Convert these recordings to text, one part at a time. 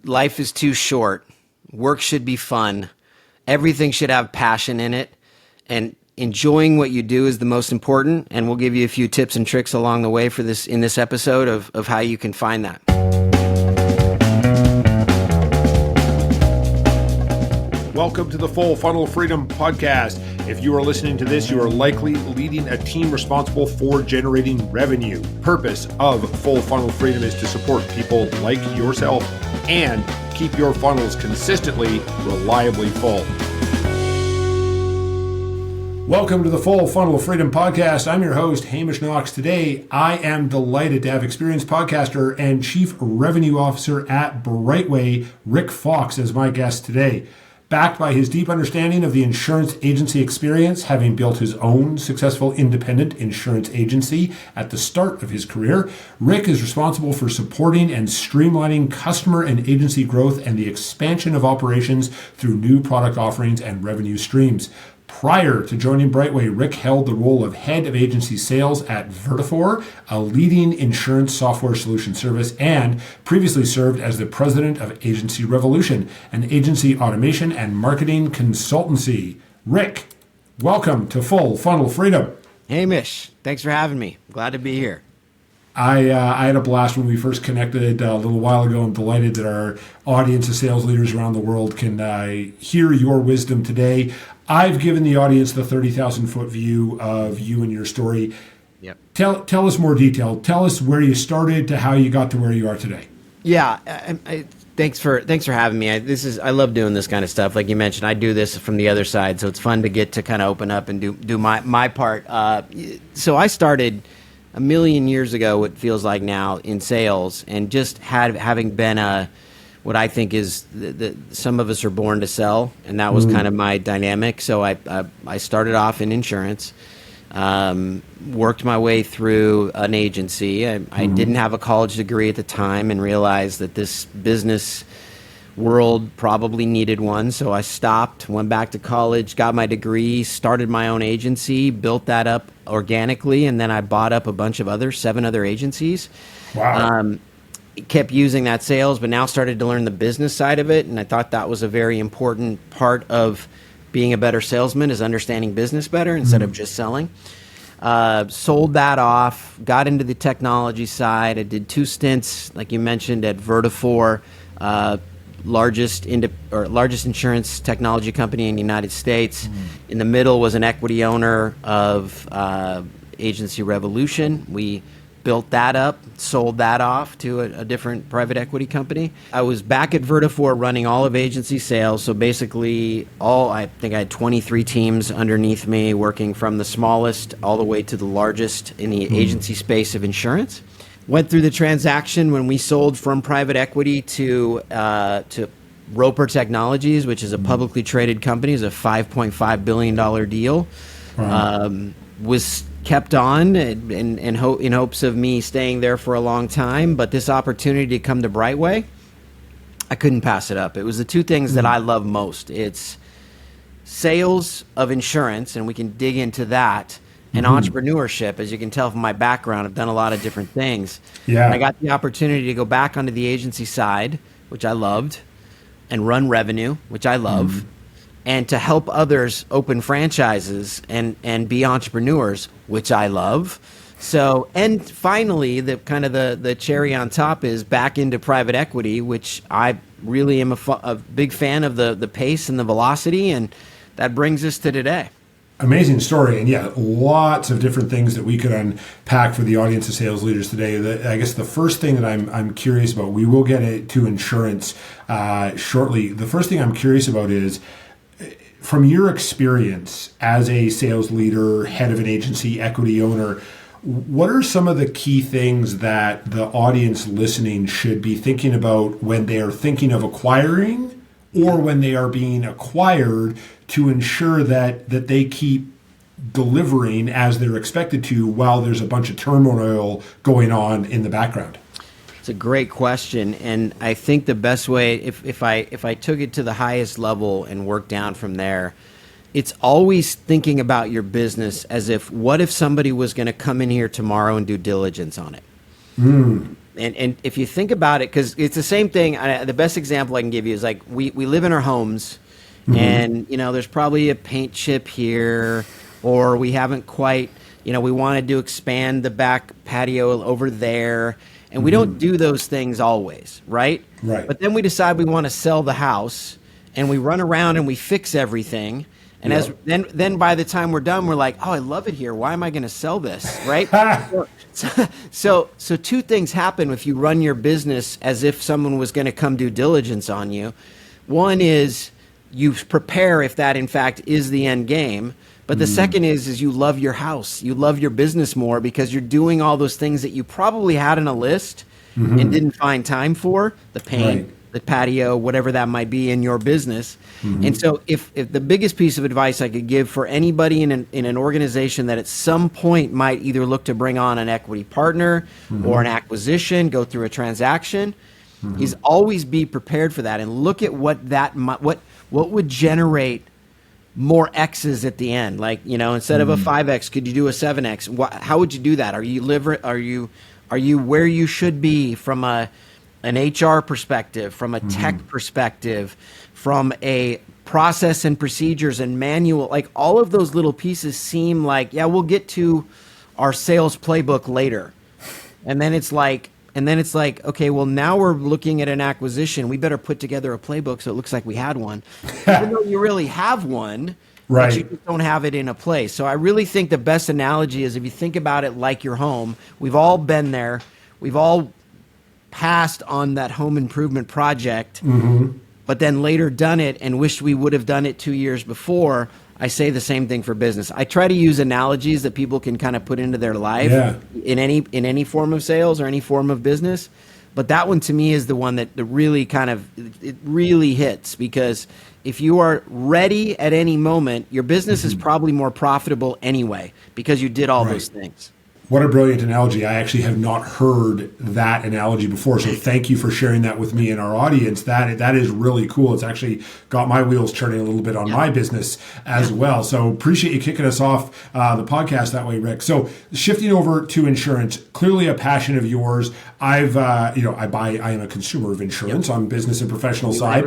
life is too short. Work should be fun. Everything should have passion in it. And enjoying what you do is the most important. And we'll give you a few tips and tricks along the way in this episode of how you can find that. Welcome to the Full Funnel Freedom Podcast. If you are listening to this, you are likely leading a team responsible for generating revenue. Purpose of Full Funnel Freedom is to support people like yourself and keep your funnels consistently, reliably full. Welcome to the Full Funnel Freedom Podcast. I'm your host, Hamish Knox. Today, I am delighted to have experienced podcaster and Chief Revenue Officer at Brightway, Rick Fox, as my guest today. Backed by his deep understanding of the insurance agency experience, having built his own successful independent insurance agency at the start of his career, Rick is responsible for supporting and streamlining customer and agency growth and the expansion of operations through new product offerings and revenue streams. Prior to joining Brightway, Rick held the role of head of agency sales at Vertifor, a leading insurance software solution service, and previously served as the president of Agency Revolution, an agency automation and marketing consultancy. Rick, welcome to Full Funnel Freedom. Hey, Mish. Thanks for having me. Glad to be here. I had a blast when we first connected a little while ago. I'm delighted that our audience of sales leaders around the world can hear your wisdom today. I've given the audience the 30,000-foot view of you and your story. Yep. Tell us more detail. Tell us where you started to how you got to where you are today. Yeah. Thanks for having me. I love doing this kind of stuff. Like you mentioned, I do this from the other side, so it's fun to get to kind of open up and do my part. So I started a million years ago, it feels like now, in sales, and just having been what I think is some of us are born to sell, and that was kind of my dynamic. So I started off in insurance, worked my way through an agency. I didn't have a college degree at the time and realized that this business world probably needed one. So I stopped, went back to college, got my degree, started my own agency, built that up organically, and then I bought up a bunch of 7 other agencies. Wow. Kept using that sales, but now started to learn the business side of it. And I thought that was a very important part of being a better salesman, is understanding business better instead of just selling. Sold that off, got into the technology side. I did 2 stints, like you mentioned, at Vertifor, largest insurance technology company in the United States. In the middle was an equity owner of Agency Revolution. We built that up, sold that off to a different private equity company. I was back at Vertifor running all of agency sales. So basically I think I had 23 teams underneath me, working from the smallest all the way to the largest in the agency space of insurance. Went through the transaction when we sold from private equity to Roper Technologies, which is a publicly traded company. It's a $5.5 billion deal. Wow. Was kept on in hopes of me staying there for a long time. But this opportunity to come to Brightway, I couldn't pass it up. It was the 2 things that I love most. It's sales of insurance, and we can dig into that, and entrepreneurship. As you can tell from my background, I've done a lot of different things. Yeah. And I got the opportunity to go back onto the agency side, which I loved, and run revenue, which I love, and to help others open franchises and be entrepreneurs, which I love. So, and finally, the cherry on top is back into private equity, which I really am a big fan of the pace and the velocity, and that brings us to today. Amazing story. And yeah, lots of different things that we could unpack for the audience of sales leaders today. I guess the first thing that I'm curious about, we will get to insurance shortly. The first thing I'm curious about is, from your experience as a sales leader, head of an agency, equity owner, what are some of the key things that the audience listening should be thinking about when they are thinking of acquiring or when they are being acquired, to ensure that they keep delivering as they're expected to while there's a bunch of turmoil going on in the background? It's a great question, and I think the best way, if I took it to the highest level and worked down from there, it's always thinking about your business as if, what if somebody was going to come in here tomorrow and do diligence on it? And if you think about it, because it's the same thing. The best example I can give you is like we live in our homes, and there's probably a paint chip here, or we haven't quite, we wanted to expand the back patio over there, and we don't do those things always, right? Right. But then we decide we want to sell the house, and we run around and we fix everything. And then by the time we're done, we're like, oh, I love it here. Why am I going to sell this? Right? So two things happen if you run your business as if someone was going to come do diligence on you. One is you prepare if that in fact is the end game. But the second is you love your house. You love your business more because you're doing all those things that you probably had on a list and didn't find time for, the paint, the patio, whatever that might be in your business. And so if the biggest piece of advice I could give for anybody in an organization that at some point might either look to bring on an equity partner or an acquisition, go through a transaction, is always be prepared for that and look at what would generate more X's at the end. Like, instead of a 5X, could you do a 7X? How would you do that? Are you where you should be from an HR perspective, from a tech perspective, from a process and procedures and manual, like all of those little pieces seem like, yeah, we'll get to our sales playbook later. And then it's like, okay, well, now we're looking at an acquisition. We better put together a playbook so it looks like we had one. Even though you really have one, right, but you just don't have it in a place. So I really think the best analogy is if you think about it like your home, we've all been there. We've all passed on that home improvement project, but then later done it and wished we would have done it 2 years before. I say the same thing for business. I try to use analogies that people can kind of put into their life in any form of sales or any form of business. But that one to me is the one that really it really hits, because if you are ready at any moment, your business is probably more profitable anyway because you did all those things. What a brilliant analogy. I actually have not heard that analogy before. So thank you for sharing that with me and our audience. That is really cool. It's actually got my wheels turning a little bit on my business as well. So appreciate you kicking us off the podcast that way, Rick. So shifting over to insurance, clearly a passion of yours. I am a consumer of insurance on business and professional side.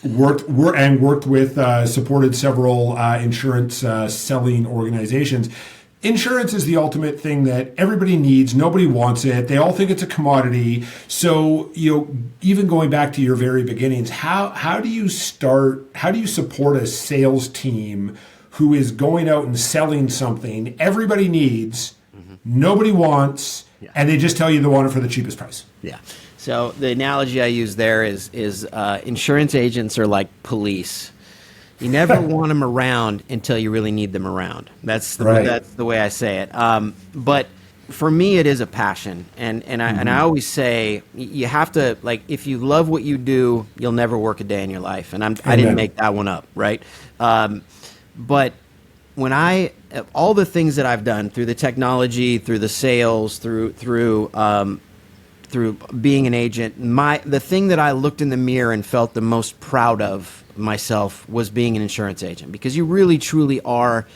worked with, supported several insurance selling organizations. Insurance is the ultimate thing that everybody needs. Nobody wants it. They all think it's a commodity. So, even going back to your very beginnings, how do you support a sales team who is going out and selling something everybody needs, nobody wants, and they just tell you they want it for the cheapest price? Yeah. So the analogy I use there is insurance agents are like police. You never want them around until you really need them around. That's the way I say it. But for me, it is a passion, and I always say you have to, like, if you love what you do, you'll never work a day in your life. And I didn't make that one up, right? But when all the things that I've done through the technology, through the sales, through being an agent, the thing that I looked in the mirror and felt the most proud of myself was being an insurance agent, because you really truly are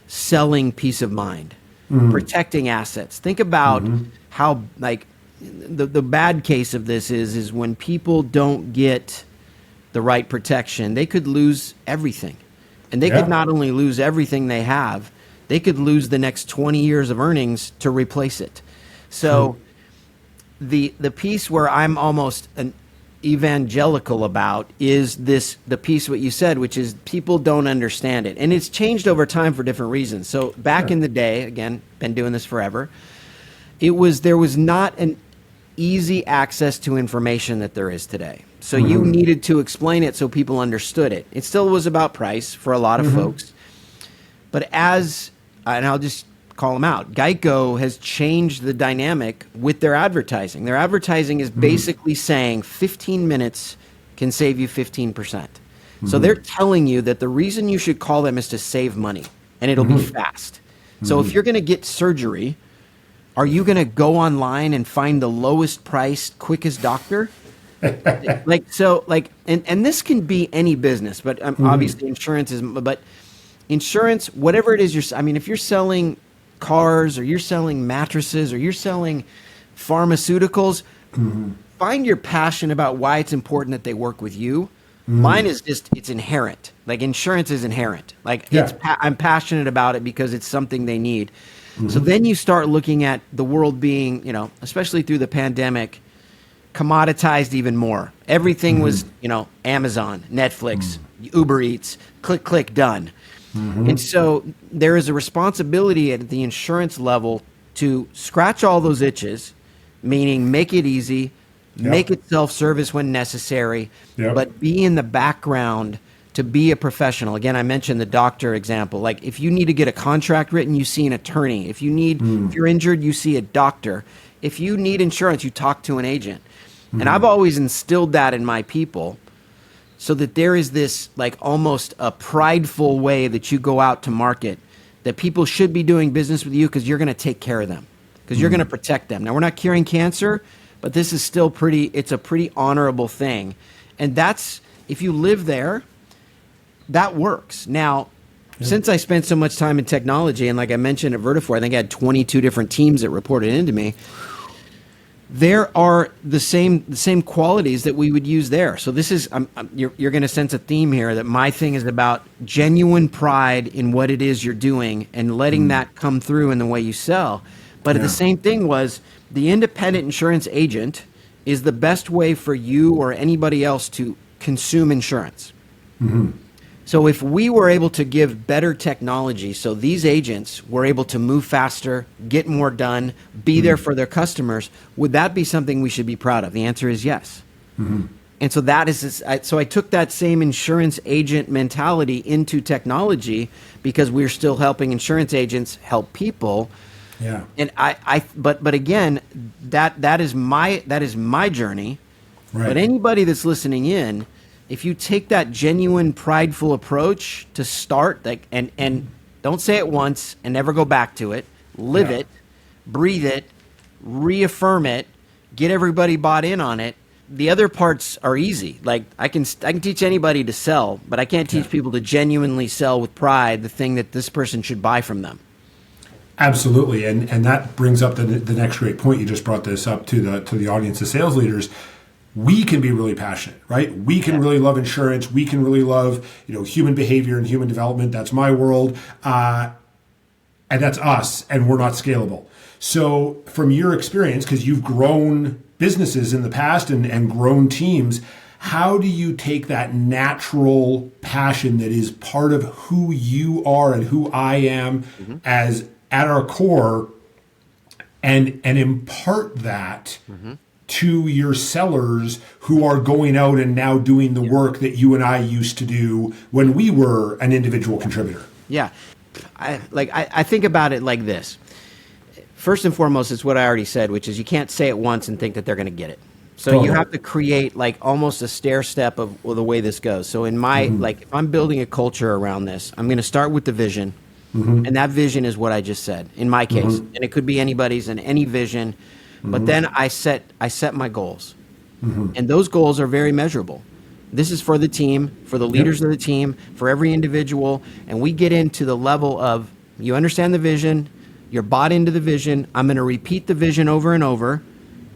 selling peace of mind, protecting assets. Think about how, like, the bad case of this is when people don't get the right protection, they could lose everything. And they could not only lose everything they have, they could lose the next 20 years of earnings to replace it. So the piece where I'm almost an evangelical about is the piece what you said, which is people don't understand it. And it's changed over time for different reasons. So back in the day, again, been doing this forever, there was not an easy access to information that there is today. So you needed to explain it so people understood it. It still was about price for a lot of folks. But and I'll just call them out, Geico has changed the dynamic with their advertising. Their advertising is basically saying 15 minutes can save you 15%. So they're telling you that the reason you should call them is to save money, and it'll be fast. So if you're going to get surgery, are you going to go online and find the lowest priced, quickest doctor? And this can be any business, but obviously insurance is, but insurance, whatever it is if you're selling cars, or you're selling mattresses, or you're selling pharmaceuticals. Find your passion about why it's important that they work with you. Mine is just, it's inherent. Like insurance is inherent. Like I'm passionate about it because it's something they need. So then you start looking at the world being, you know, especially through the pandemic, commoditized even more. Everything was, you know, Amazon, Netflix, Uber Eats, click, done. And so there is a responsibility at the insurance level to scratch all those itches, meaning make it easy, make it self-service when necessary, but be in the background to be a professional. Again, I mentioned the doctor example. Like if you need to get a contract written, you see an attorney. If you need, if you're injured, you see a doctor. If you need insurance, you talk to an agent. And I've always instilled that in my people so that there is this like almost a prideful way that you go out to market, that people should be doing business with you because you're going to take care of them, because you're going to protect them. Now, we're not curing cancer, but this is still it's a pretty honorable thing. And that's, if you live there, that works. Now, since I spent so much time in technology, and like I mentioned at Vertifor, I think I had 22 different teams that reported into me. There are the same qualities that we would use there. So this is, you're going to sense a theme here that my thing is about genuine pride in what it is you're doing and letting that come through in the way you sell. But the same thing was the independent insurance agent is the best way for you or anybody else to consume insurance. So if we were able to give better technology, so these agents were able to move faster, get more done, be there for their customers, would that be something we should be proud of? The answer is yes. And so that is, so I took that same insurance agent mentality into technology because we're still helping insurance agents help people. And but again, that is my journey. But anybody that's listening in, if you take that genuine, prideful approach to start, like, and don't say it once and never go back to it, live it, breathe it, reaffirm it, get everybody bought in on it. The other parts are easy. Like I can teach anybody to sell, but I can't teach people to genuinely sell with pride the thing that this person should buy from them. Absolutely, and that brings up the next great point. You just brought this up to the audience, the sales leaders. We can be really passionate, right? We can really love insurance. We can really love, human behavior and human development. That's my world, and that's us. And we're not scalable. So, from your experience, because you've grown businesses in the past and grown teams, how do you take that natural passion that is part of who you are and who I am as at our core, and impart that to your sellers who are going out and now doing the work that you and I used to do when we were an individual contributor? Yeah. I think about it like this. First and foremost, it's what I already said, which is you can't say it once and think that they're going to get it. So you have to create like almost a stair step of the way this goes. So in my, like if I'm building a culture around this, I'm going to start with the vision. And that vision is what I just said in my case. And it could be anybody's and any vision. But then I set my goals. And those goals are very measurable. This is for the team, for the leaders of the team, for every individual. And we get into the level of, you understand the vision, you're bought into the vision. I'm going to repeat the vision over and over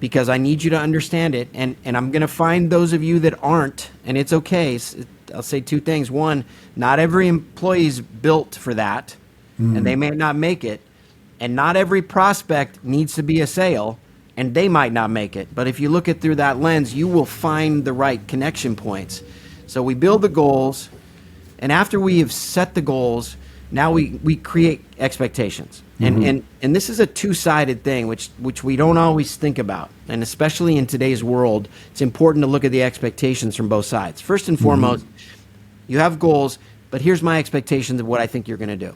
because I need you to understand it. And I'm going to find those of you that aren't, and it's okay. I'll say two things. One, not every employee is built for that, and they may not make it. And not every prospect needs to be a sale, and they might not make it. But if you look at through that lens, you will find the right connection points. So we build the goals, and after we have set the goals, now we create expectations. And this is a two-sided thing, which we don't always think about. And especially in today's world, it's important to look at the expectations from both sides. First and foremost, you have goals, but here's my expectations of what I think you're going to do.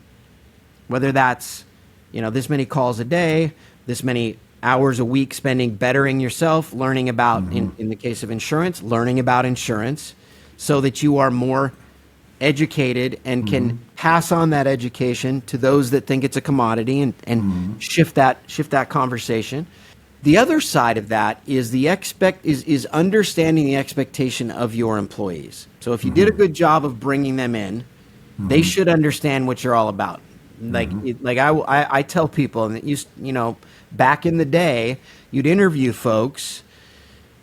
Whether that's, this many calls a day, this many hours a week spending bettering yourself, learning about, in the case of insurance, learning about insurance so that you are more educated and can pass on that education to those that think it's a commodity and shift that conversation. The other side of that is is understanding the expectation of your employees. So if you did a good job of bringing them in, they should understand what you're all about. I tell people, and back in the day, you'd interview folks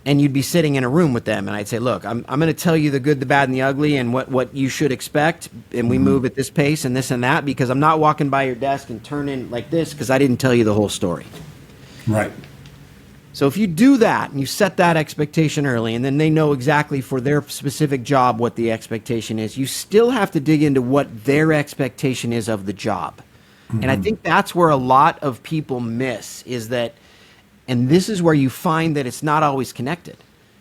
and you'd be sitting in a room with them, and I'd say, look, I'm going to tell you the good, the bad, and the ugly, and what you should expect, and we move at this pace and this and that, because I'm not walking by your desk and turning like this because I didn't tell you the whole story. Right. So if you do that and you set that expectation early, and then they know exactly for their specific job what the expectation is, you still have to dig into what their expectation is of the job. And I think that's where a lot of people miss, is that, and this is where you find that it's not always connected.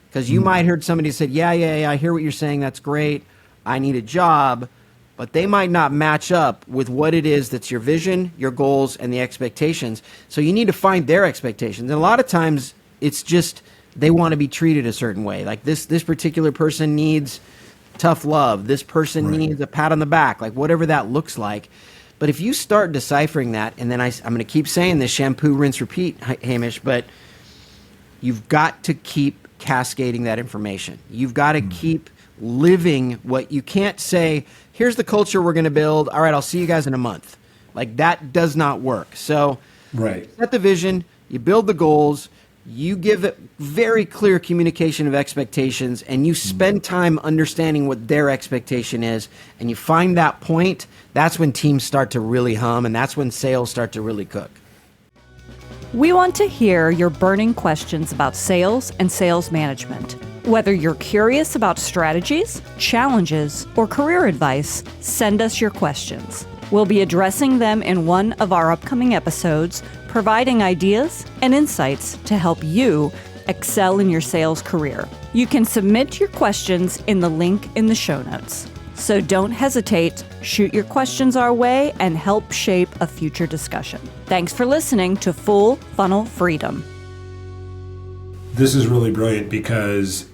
Because you might heard somebody said, yeah, I hear what you're saying, that's great, I need a job, but they might not match up with what it is that's your vision, your goals, and the expectations. So you need to find their expectations. And a lot of times it's just they want to be treated a certain way. Like this particular person needs tough love. This person needs a pat on the back, like whatever that looks like. But if you start deciphering that, and then I'm going to keep saying this, shampoo, rinse, repeat, Hamish, but you've got to keep cascading that information. You've got to keep living what you can't say, here's the culture we're going to build. All right, I'll see you guys in a month. Like that does not work. So set the vision, you build the goals, you give it very clear communication of expectations, and you spend time understanding what their expectation is, and you find that point. That's when teams start to really hum, and that's when sales start to really cook. We want to hear your burning questions about sales and sales management. Whether you're curious about strategies, challenges, or career advice, send us your questions. We'll be addressing them in one of our upcoming episodes, providing ideas and insights to help you excel in your sales career. You can submit your questions in the link in the show notes. So don't hesitate, shoot your questions our way and help shape a future discussion. Thanks for listening to Full Funnel Freedom. This is really brilliant because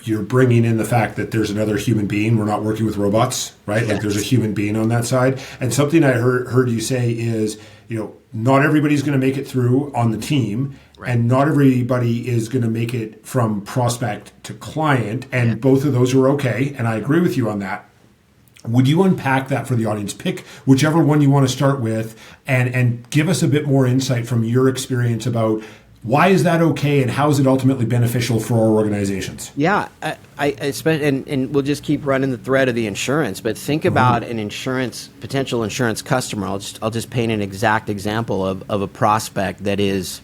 you're bringing in the fact that there's another human being. We're not working with robots, right? Yes. Like there's a human being on that side. And something I heard you say is, not everybody's going to make it through on the team, and not everybody is going to make it from prospect to client, and both of those are okay. And I agree with you on that. Would you unpack that for the audience? Pick whichever one you want to start with, and give us a bit more insight from your experience about why is that okay, and how is it ultimately beneficial for our organizations? Yeah, I and we'll just keep running the thread of the insurance, but think about an potential insurance customer. I'll just paint an exact example of a prospect that is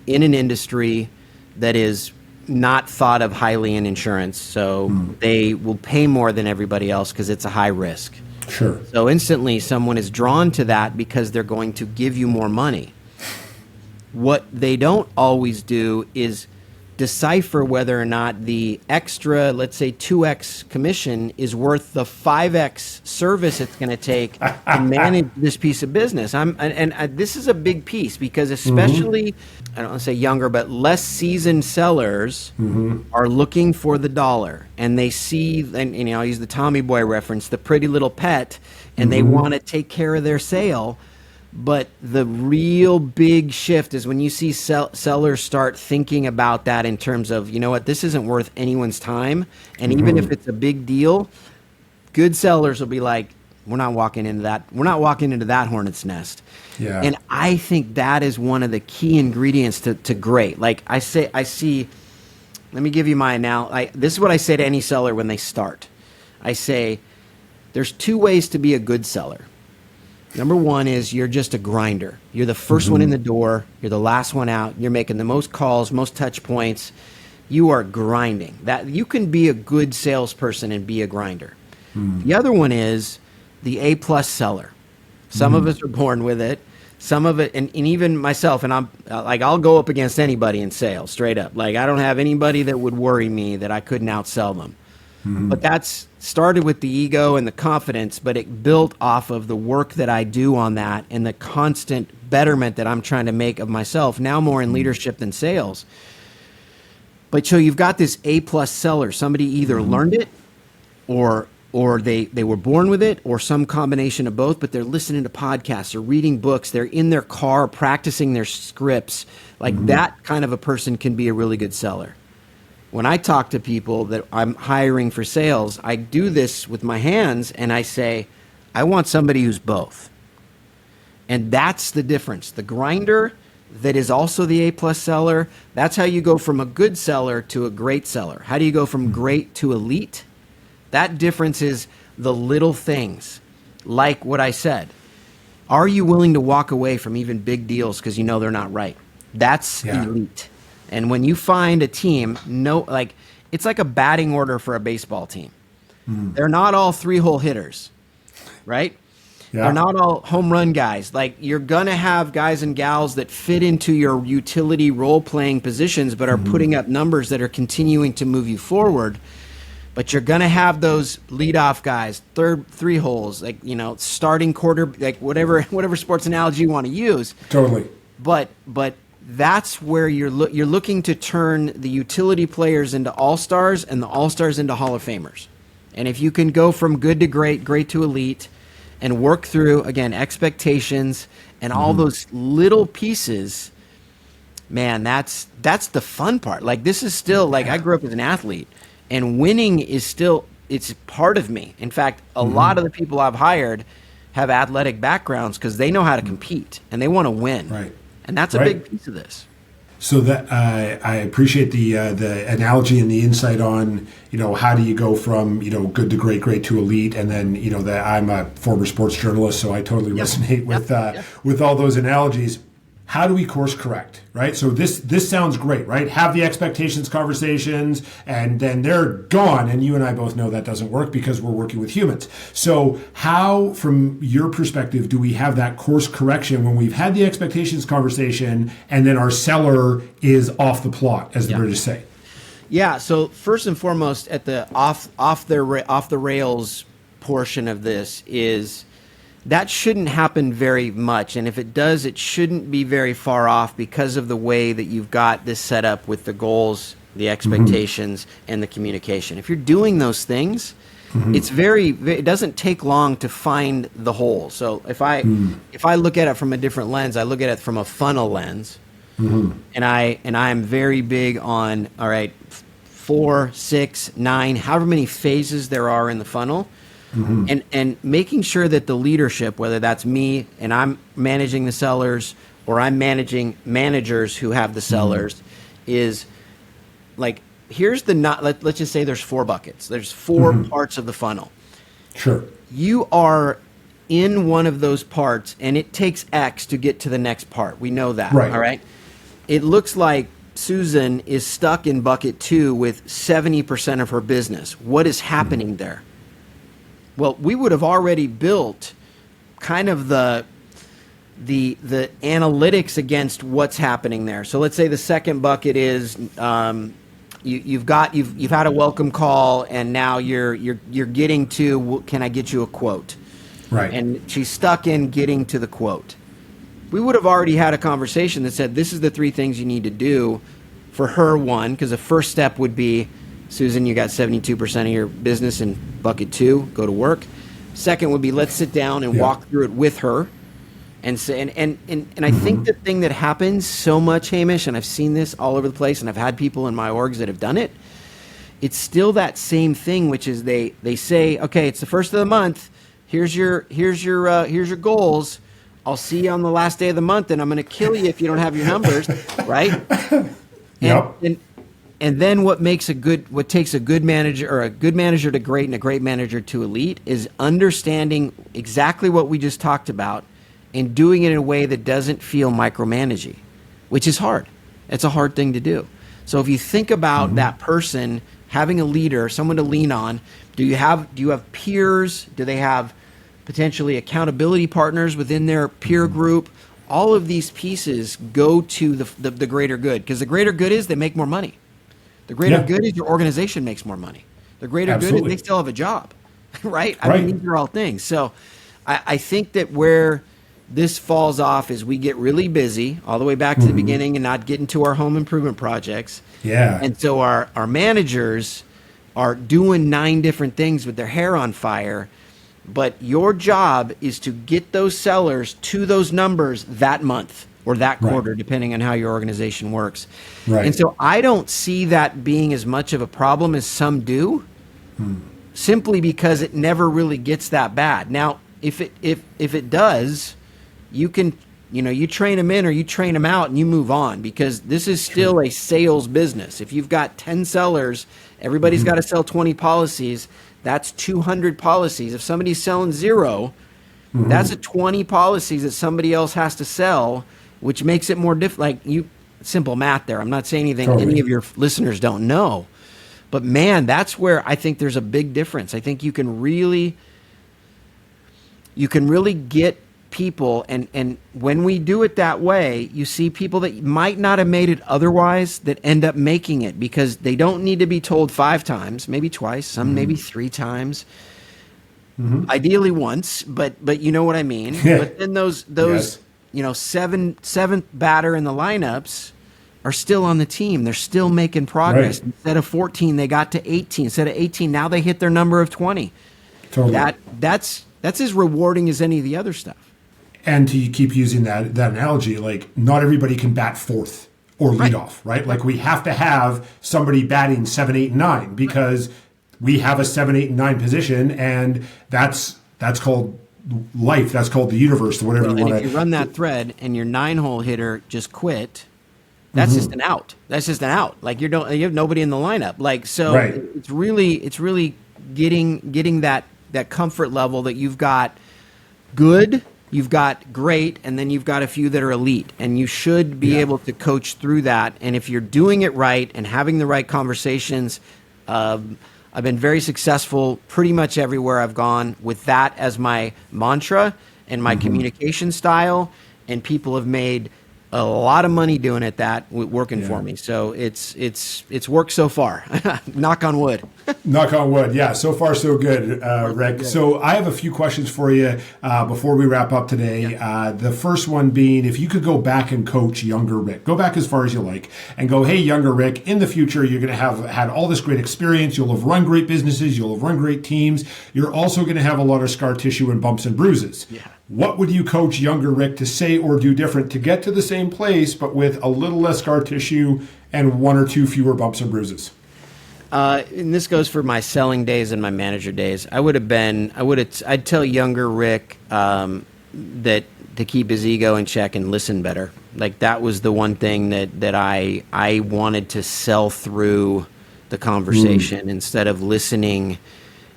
in an industry that is not thought of highly in insurance, so they will pay more than everybody else because it's a high risk. Sure. So instantly someone is drawn to that because they're going to give you more money. What they don't always do is decipher whether or not the extra, let's say 2x commission is worth the 5x service it's going to take to manage this piece of business. This is a big piece because especially, I don't want to say younger, but less seasoned sellers are looking for the dollar, and they see, and I'll use the Tommy Boy reference, the pretty little pet, and they want to take care of their sale. But the real big shift is when you see sellers start thinking about that in terms of, this isn't worth anyone's time. And even if it's a big deal, good sellers will be like, we're not walking into that hornet's nest. Yeah. And I think that is one of the key ingredients to great. Like I see, let me give you my analogy. This is what I say to any seller when they start. I say, there's two ways to be a good seller. Number one is you're just a grinder. You're the first one in the door. You're the last one out. You're making the most calls, most touch points. You are grinding. That you can be a good salesperson and be a grinder. The other one is the A+ seller. Some of us are born with it. Some of it, and even myself, and I'm like, I'll go up against anybody in sales, straight up. Like, I don't have anybody that would worry me that I couldn't outsell them. But that's started with the ego and the confidence, but it built off of the work that I do on that and the constant betterment that I'm trying to make of myself, now more in leadership than sales. But so you've got this A+ seller. Somebody either learned it or they were born with it, or some combination of both, but they're listening to podcasts or reading books. They're in their car practicing their scripts. Like that kind of a person can be a really good seller. When I talk to people that I'm hiring for sales, I do this with my hands and I say, I want somebody who's both. And that's the difference. The grinder that is also the A-plus seller, that's how you go from a good seller to a great seller. How do you go from great to elite? That difference is the little things, like what I said. Are you willing to walk away from even big deals because you know they're not right? That's elite. And when you find a team, it's like a batting order for a baseball team. They're not all 3-hole hitters, right? Yeah. They're not all home run guys. Like, you're going to have guys and gals that fit into your utility role-playing positions but are putting up numbers that are continuing to move you forward. But you're going to have those leadoff guys, three holes, starting quarter, like whatever sports analogy you want to use. Totally. But that's where you're looking to turn the utility players into all-stars and the all-stars into Hall of Famers. And if you can go from good to great, great to elite, and work through, again, expectations and all those little pieces, man, that's the fun part. Like, this is still, I grew up as an athlete, and winning is still, it's part of me. In fact, a lot of the people I've hired have athletic backgrounds because they know how to compete and they want to win. Right. And that's a big piece of this. So that I appreciate the analogy and the insight on, how do you go from, good to great, great to elite. And then, that I'm a former sports journalist, so I totally resonate with all those analogies. How do we course correct, right? So this sounds great, right? Have the expectations conversations, and then they're gone. And you and I both know that doesn't work because we're working with humans. So how, from your perspective, do we have that course correction when we've had the expectations conversation and then our seller is off the plot, as the British say? Yeah. So first and foremost, at the off the rails portion of this is, that shouldn't happen very much. And if it does, it shouldn't be very far off because of the way that you've got this set up with the goals, the expectations, and the communication. If you're doing those things, it doesn't take long to find the hole. So if I look at it from a different lens, I look at it from a funnel lens, and I'm very big on, all right, 4, 6, 9, however many phases there are in the funnel. And making sure that the leadership, whether that's me and I'm managing the sellers or I'm managing managers who have the sellers, is like, let's just say there's 4 buckets. There's 4 parts of the funnel. Sure. You are in one of those parts and it takes X to get to the next part. We know that. Right. All right. It looks like Susan is stuck in bucket 2 with 70% of her business. What is happening there? Well, we would have already built kind of the analytics against what's happening there. So let's say the second bucket is you've had a welcome call and now you're getting to, can I get you a quote? Right. And she's stuck in getting to the quote. We would have already had a conversation that said, this is the 3 things you need to do for her, one, because the first step would be, Susan, you got 72% of your business in bucket 2, go to work. Second would be, let's sit down and walk through it with her. And say, and I think the thing that happens so much, Hamish, and I've seen this all over the place, and I've had people in my orgs that have done it, it's still that same thing, which is they say, okay, it's the first of the month, here's your goals. I'll see you on the last day of the month, and I'm going to kill you if you don't have your numbers, right? And then what takes a good manager or a good manager to great and a great manager to elite is understanding exactly what we just talked about and doing it in a way that doesn't feel micromanaging, which is hard. It's a hard thing to do. So if you think about that person having a leader, someone to lean on, do you have peers? Do they have potentially accountability partners within their peer group? All of these pieces go to the greater good, because the greater good is they make more money. The greater good is your organization makes more money. The greater good is they still have a job, right? I mean, these are all things. So I think that where this falls off is we get really busy all the way back to the beginning and not get into our home improvement projects. Yeah. And so our managers are doing 9 different things with their hair on fire. But your job is to get those sellers to those numbers that month or that quarter, depending on how your organization works. Right. And so I don't see that being as much of a problem as some do, simply because it never really gets that bad. Now, if it does, you can, you train them in or you train them out and you move on, because this is still a sales business. If you've got 10 sellers, everybody's got to sell 20 policies. That's 200 policies. If somebody's selling 0, that's a 20 policies that somebody else has to sell, which makes it more simple math there. I'm not saying anything any of your listeners don't know, but man, that's where I think there's a big difference. I think you can really get people, and when we do it that way, you see people that might not have made it otherwise that end up making it, because they don't need to be told 5 times, maybe twice, some maybe 3 times. Ideally once, but you know what I mean. But then those yes. Seventh batter in the lineups are still on the team. They're still making progress. Right. Instead of 14, they got to 18. Instead of 18, now they hit their number of 20. Totally. That's as rewarding as any of the other stuff. And to keep using that analogy, like, not everybody can bat 4th or lead off, right? Like, we have to have somebody batting 7, 8, and 9, because we have a 7, 8, and 9 position, and that's called life. That's called the universe, whatever you want to. If you run that thread and your 9-hole hitter just quit, that's just an out. That's just an out. Like, you have nobody in the lineup. Like, so it's really getting that comfort level that you've got good, you've got great, and then you've got a few that are elite, and you should be able to coach through that. And if you're doing it right and having the right conversations, I've been very successful pretty much everywhere I've gone with that as my mantra and my communication style, and people have made a lot of money doing it working for me. So it's worked so far. Knock on wood. Knock on wood. Yeah, so far so good, Rick. So I have a few questions for you before we wrap up today. Yeah. The first one being, if you could go back and coach younger Rick, go back as far as you like, and go, hey, younger Rick, in the future, you're going to have had all this great experience. You'll have run great businesses. You'll have run great teams. You're also going to have a lot of scar tissue and bumps and bruises. Yeah. What would you coach younger Rick to say or do different to get to the same place, but with a little less scar tissue and 1 or 2 fewer bumps and bruises? And this goes for my selling days and my manager days. I'd tell younger Rick that to keep his ego in check and listen better. Like, that was the one thing that I wanted to sell through the conversation instead of listening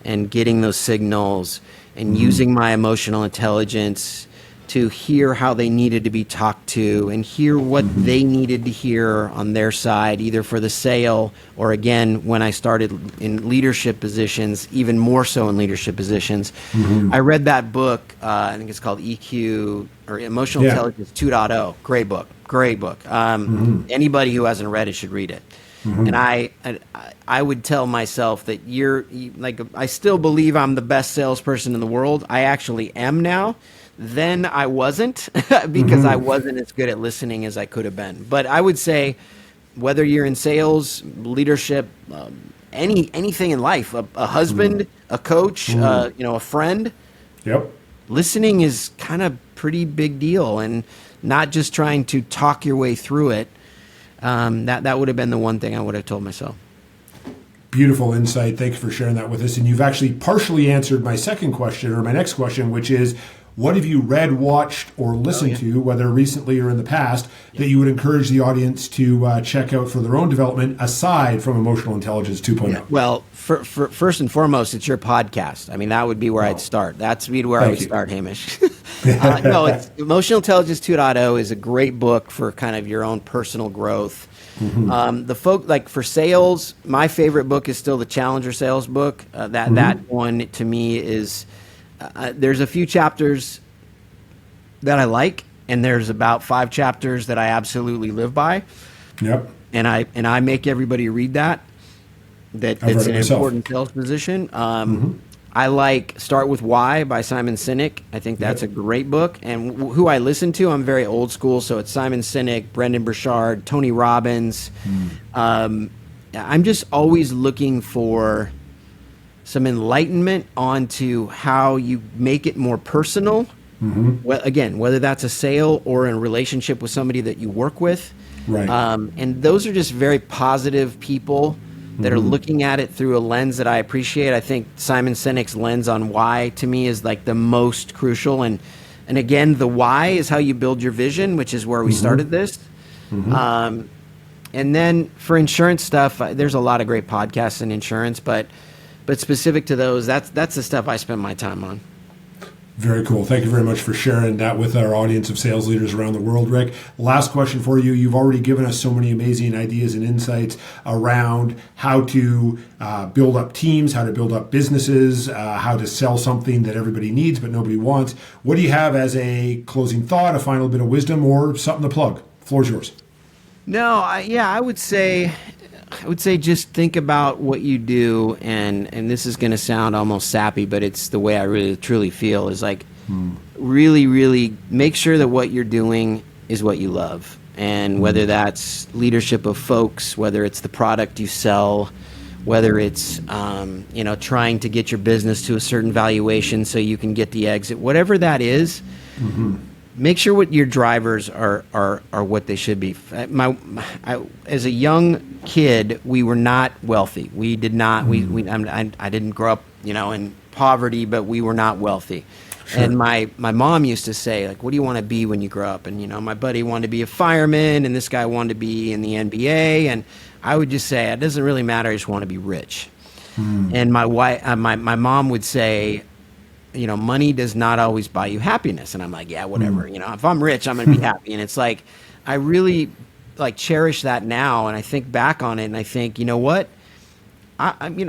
and getting those signals and using my emotional intelligence to hear how they needed to be talked to and hear what they needed to hear on their side, either for the sale or, again, when I started in leadership positions, even more so in leadership positions. I read that book, I think it's called EQ, or Emotional Intelligence 2.0. Great book. Anybody who hasn't read it should read it. And I would tell myself that I still believe I'm the best salesperson in the world. I actually am now. Then I wasn't because I wasn't as good at listening as I could have been. But I would say, whether you're in sales, leadership, anything in life, a husband, a coach, a friend, listening is kind of pretty big deal, and not just trying to talk your way through it. That would have been the one thing I would have told myself. Beautiful insight. Thanks for sharing that with us. And you've actually partially answered my second question, or my next question, which is, what have you read, watched, or listened to, whether recently or in the past, that you would encourage the audience to check out for their own development, aside from Emotional Intelligence 2.0? Yeah. Well, for first and foremost, it's your podcast. I mean, that would be where I'd start. That's where I would start, Hamish. It's Emotional Intelligence 2.0 is a great book for kind of your own personal growth. For sales, my favorite book is still the Challenger Sales book. That one, to me, is... there's a few chapters that I like, and there's about 5 chapters that I absolutely live by. Yep. And I make everybody read that. It's an important sales position. I like Start With Why by Simon Sinek. I think that's a great book. And who I listen to, I'm very old school, so it's Simon Sinek, Brendan Burchard, Tony Robbins. I'm just always looking for some enlightenment onto how you make it more personal. Well, again, whether that's a sale or in a relationship with somebody that you work with. Right. And those are just very positive people that are looking at it through a lens that I appreciate. I think Simon Sinek's lens on why, to me, is like the most crucial. And again, the why is how you build your vision, which is where we started this. And then for insurance stuff, there's a lot of great podcasts in insurance, but specific to those, that's the stuff I spend my time on. Very cool. Thank you very much for sharing that with our audience of sales leaders around the world, Rick. Last question for you. You've already given us so many amazing ideas and insights around how to build up teams, how to build up businesses, how to sell something that everybody needs but nobody wants. What do you have as a closing thought, a final bit of wisdom, or something to plug? The floor's yours. No, I would say just think about what you do, and this is going to sound almost sappy, but it's the way I really truly feel, is like really, really make sure that what you're doing is what you love. And whether that's leadership of folks, whether it's the product you sell, whether it's trying to get your business to a certain valuation so you can get the exit, whatever that is, make sure what your drivers are what they should be. As a young kid, we were not wealthy. We did not. I didn't grow up, in poverty, but we were not wealthy. Sure. And my mom used to say, like, what do you want to be when you grow up? And my buddy wanted to be a fireman, and this guy wanted to be in the NBA. And I would just say, it doesn't really matter. I just want to be rich. And my mom would say, money does not always buy you happiness. And I'm like, yeah, whatever. If I'm rich, I'm going to be happy. And it's like, I really cherish that now. And I think back on it and I think, you know what?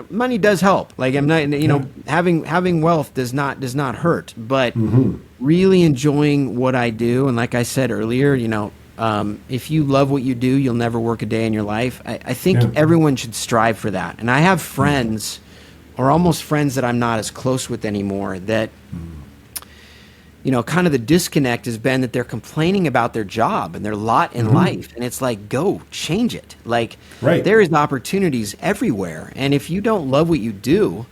Money does help. Like, I'm not, having wealth does not hurt, but really enjoying what I do. And like I said earlier, if you love what you do, you'll never work a day in your life. I think everyone should strive for that. And I have friends, or almost friends that I'm not as close with anymore, that, kind of the disconnect has been that they're complaining about their job and their lot in life. And it's like, go change it. Like, there is opportunities everywhere. And if you don't love what you do,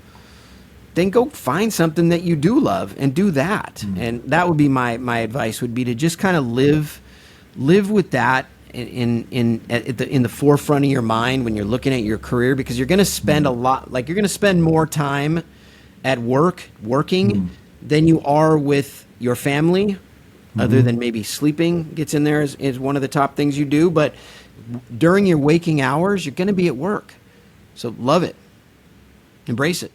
then go find something that you do love and do that. And that would be my advice, would be to just kind of live with that in the forefront of your mind when you're looking at your career, because you're going to spend you're going to spend more time at working than you are with your family, other than maybe sleeping gets in there is one of the top things you do. But during your waking hours, you're going to be at work. So love it. Embrace it.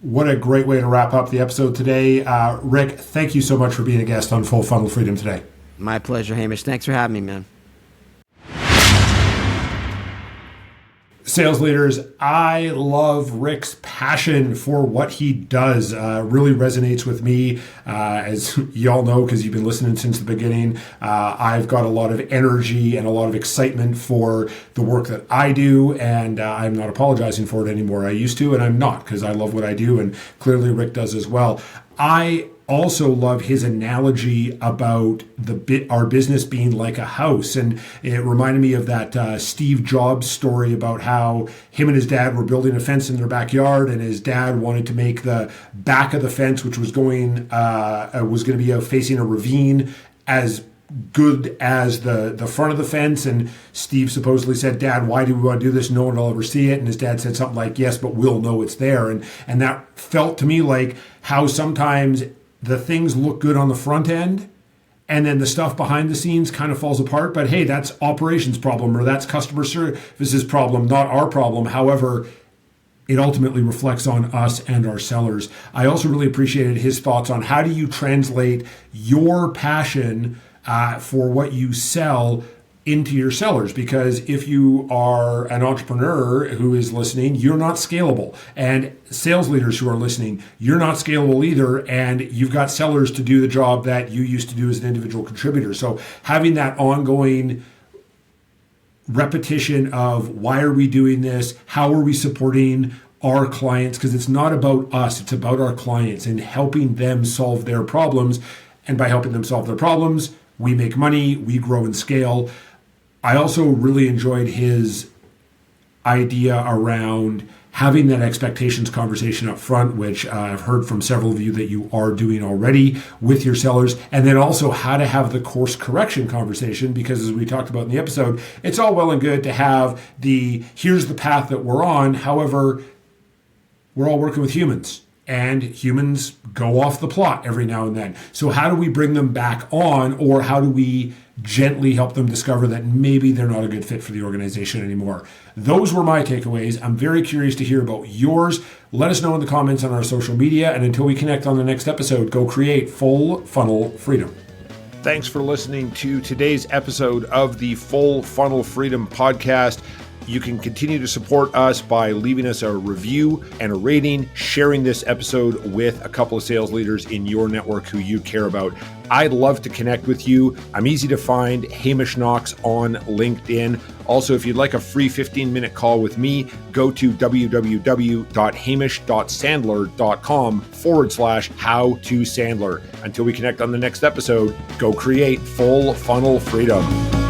What a great way to wrap up the episode today. Rick, thank you so much for being a guest on Full Funnel Freedom today. My pleasure, Hamish. Thanks for having me, man. Sales leaders, I love Rick's passion for what he does. Really resonates with me. As y'all know, because you've been listening since the beginning, I've got a lot of energy and a lot of excitement for the work that I do, and I'm not apologizing for it anymore. I used to, and I'm not, because I love what I do, and clearly Rick does as well. I also love his analogy about our business being like a house. And it reminded me of that Steve Jobs story about how him and his dad were building a fence in their backyard, and his dad wanted to make the back of the fence, which was going to be facing a ravine, as good as the front of the fence. And Steve supposedly said, "Dad, why do we want to do this? No one will ever see it." And his dad said something like, "Yes, but we'll know it's there." And that felt to me like how sometimes the things look good on the front end, and then the stuff behind the scenes kind of falls apart. But hey, that's operations problem, or that's customer services problem, not our problem. However, it ultimately reflects on us and our sellers. I also really appreciated his thoughts on how do you translate your passion for what you sell into your sellers, because if you are an entrepreneur who is listening, you're not scalable, and sales leaders who are listening, you're not scalable either, and you've got sellers to do the job that you used to do as an individual contributor. So having that ongoing repetition of why are we doing this, how are we supporting our clients, because it's not about us, it's about our clients and helping them solve their problems, and by helping them solve their problems, we make money, we grow and scale. I also really enjoyed his idea around having that expectations conversation up front, which I've heard from several of you that you are doing already with your sellers, and then also how to have the course correction conversation, because as we talked about in the episode, it's all well and good to have here's the path that we're on. However, we're all working with humans, and humans go off the plot every now and then. So how do we bring them back on, or how do we gently help them discover that maybe they're not a good fit for the organization anymore? Those were my takeaways. I'm very curious to hear about yours. Let us know in the comments on our social media, and until we connect on the next episode, go create full funnel freedom. Thanks for listening to today's episode of the Full Funnel Freedom Podcast. You can continue to support us by leaving us a review and a rating, sharing this episode with a couple of sales leaders in your network who you care about. I'd love to connect with you. I'm easy to find, Hamish Knox on LinkedIn. Also, if you'd like a free 15-minute call with me, go to www.hamish.sandler.com/how-to-sandler. Until we connect on the next episode, go create full funnel freedom.